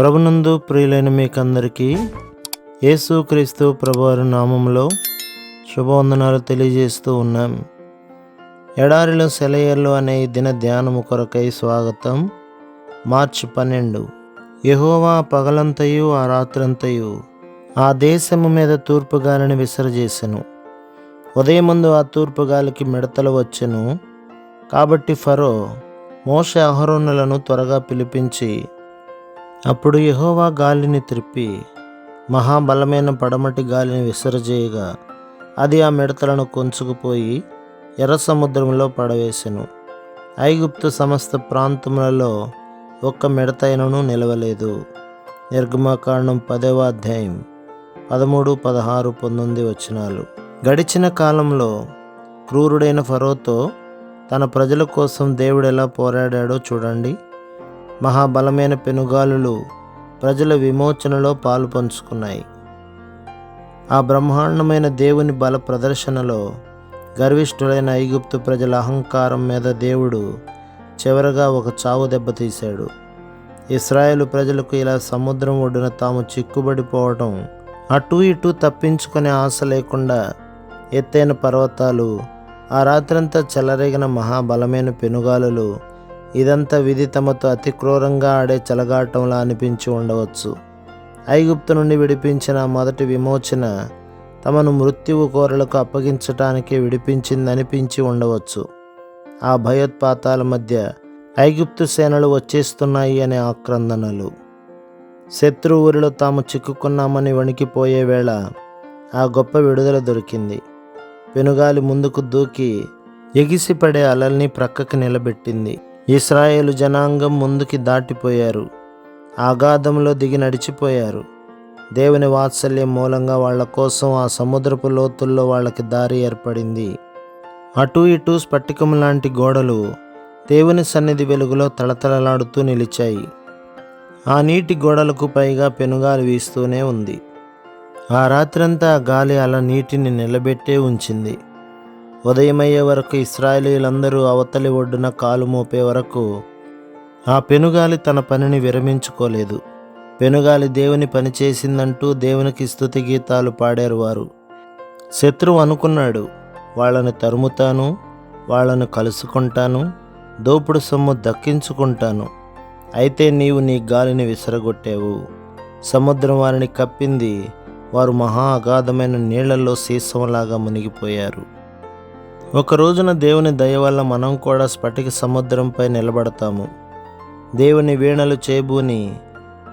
ప్రభునందు ప్రియులైన మీకందరికీ యేసుక్రీస్తు ప్రభువారి నామంలో శుభవందనాలు తెలియజేస్తూ ఉన్నాం. ఎడారిలో సెలయేర్లు అనే ఈ దిన ధ్యానము కొరకై స్వాగతం. మార్చి 12. యెహోవా పగలంతయు ఆ రాత్రంతయు ఆ దేశము మీద తూర్పుగాలిని విసరజేసెను. ఉదయముందు ఆ తూర్పుగాలికి మిడతలు వచ్చెను. కాబట్టి ఫరో మోషే అహరోనులను త్వరగా పిలిపించి, అప్పుడు యెహోవా గాలిని త్రిప్పి మహాబలమైన పడమటి గాలిని విసరజేయగా అది ఆ మిడతలను కొంచుకుపోయి ఎర్ర సముద్రంలో పడవేసెను. ఐగుప్తు సమస్త ప్రాంతములలో ఒక్క మిడతైనను నిలవలేదు. నిర్గమకాండం 10వ అధ్యాయం 13, 16, 19 వచనాలు. గడిచిన కాలంలో క్రూరుడైన ఫరోతో తన ప్రజల కోసం దేవుడు ఎలా పోరాడాడో చూడండి. మహాబలమైన పెనుగాలులు ప్రజల విమోచనలో పాలు పంచుకున్నాయి. ఆ బ్రహ్మాండమైన దేవుని బల ప్రదర్శనలో గర్విష్ఠులైన ఐగుప్తు ప్రజల అహంకారం మీద దేవుడు చివరగా ఒక చావు దెబ్బతీశాడు. ఇశ్రాయేలు ప్రజలకు ఇలా సముద్రం ఒడ్డున తాము చిక్కుబడిపోవడం, అటూ ఇటూ తప్పించుకునే ఆశ లేకుండా ఎత్తైన పర్వతాలు, ఆ రాత్రంతా చెలరేగిన మహాబలమైన పెనుగాలులు, ఇదంతా విధి తమతో అతి క్రూరంగా ఆడే చెలగాటంలా అనిపించి ఉండవచ్చు. ఐగుప్తు నుండి విడిపించిన మొదటి విమోచన తమను మృత్యువు కోరలకు అప్పగించటానికి విడిపించిందనిపించి ఉండవచ్చు. ఆ భయోత్పాతాల మధ్య ఐగుప్తు సేనలు వచ్చేస్తున్నాయి అనే ఆక్రందనలు, శత్రువురిలో తాము చిక్కుకున్నామని వణికిపోయే వేళ ఆ గొప్ప విడుదల దొరికింది. పెనుగాలి ముందుకు దూకి ఎగిసిపడే అలల్ని ప్రక్కకి నిలబెట్టింది. ఇశ్రాయేలు జనాంగం ముందుకి దాటిపోయారు. ఆగాధంలో దిగి నడిచిపోయారు. దేవుని వాత్సల్యం మూలంగా వాళ్ల కోసం ఆ సముద్రపు లోతుల్లో వాళ్ళకి దారి ఏర్పడింది. అటూ ఇటూ స్ఫటికం లాంటి గోడలు దేవుని సన్నిధి వెలుగులో తళతళలాడుతూ నిలిచాయి. ఆ నీటి గోడలకు పైగా పెనుగాలి వీస్తూనే ఉంది. ఆ రాత్రంతా ఆ గాలి అలా నీటిని నిలబెట్టే ఉంచింది. ఉదయమయ్యే వరకు ఇశ్రాయేలీయులందరూ అవతలి ఒడ్డున కాలు మోపే వరకు ఆ పెనుగాలి తన పనిని విరమించుకోలేదు. పెనుగాలి దేవుని పని చేసిందంటూ దేవునికి స్తుతి గీతాలు పాడారు వారు. శత్రువు అనుకున్నాడు, వాళ్ళని తరుముతాను, వాళ్ళను కలుసుకుంటాను, దోపుడు సొమ్ము దక్కించుకుంటాను. అయితే నీవు నీ గాలిని విసరగొట్టావు. సముద్రం వారిని కప్పింది. వారు మహా అగాధమైన నీళ్లలో సీసంలాగా మునిగిపోయారు. ఒక రోజున దేవుని దయ వల్ల మనం కూడా స్ఫటిక సముద్రంపై నిలబడతాము. దేవుని వీణలు చేబూని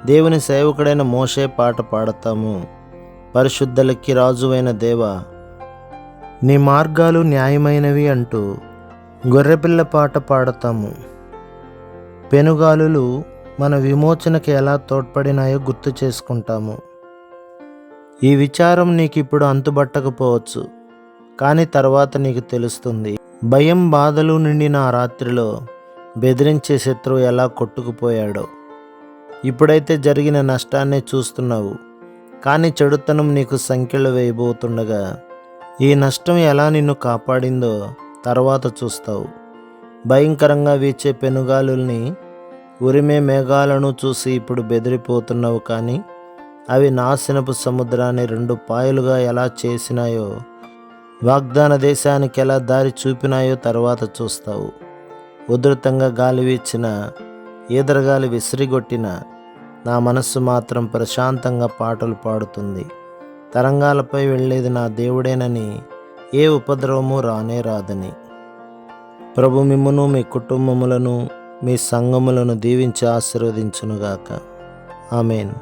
దేవుని సేవకుడైన మోషే పాట పాడతాము. పరిశుద్ధులకి రాజువైన దేవా, నీ మార్గాలు న్యాయమైనవి అంటూ గొర్రెపిల్ల పాట పాడతాము. పెనుగాలులు మన విమోచనకి ఎలా తోడ్పడినాయో గుర్తు చేసుకుంటాము. ఈ విచారం నీకిప్పుడు అంతుబట్టకపోవచ్చు, కానీ తర్వాత నీకు తెలుస్తుంది. భయం బాధలు నిండిన ఆ రాత్రిలో బెదిరించే శత్రువు ఎలా కొట్టుకుపోయాడో. ఇప్పుడైతే జరిగిన నష్టాన్నే చూస్తున్నావు, కానీ చెడుతనం నీకు సంఖ్యలు వేయబోతుండగా ఈ నష్టం ఎలా నిన్ను కాపాడిందో తర్వాత చూస్తావు. భయంకరంగా వీచే పెనుగాలుల్ని, ఉరిమే మేఘాలను చూసి ఇప్పుడు బెదిరిపోతున్నావు, కానీ అవి నాశనపు సముద్రాన్ని 2 పాయలుగా ఎలా చేసినాయో, వాగ్దాన దేశానికి ఎలా దారి చూపినాయో తర్వాత చూస్తావు. ఉధృతంగా గాలి వీచిన, ఈదరగాలి విసిరిగొట్టిన నా మనస్సు మాత్రం ప్రశాంతంగా పాటలు పాడుతుంది. తరంగాలపై వెళ్ళేది నా దేవుడేనని, ఏ ఉపద్రవము రానే రాదని. ప్రభు మిమ్మును, మీ కుటుంబములను, మీ సంఘములను దీవించి ఆశీర్వదించునుగాక. ఆమేన్.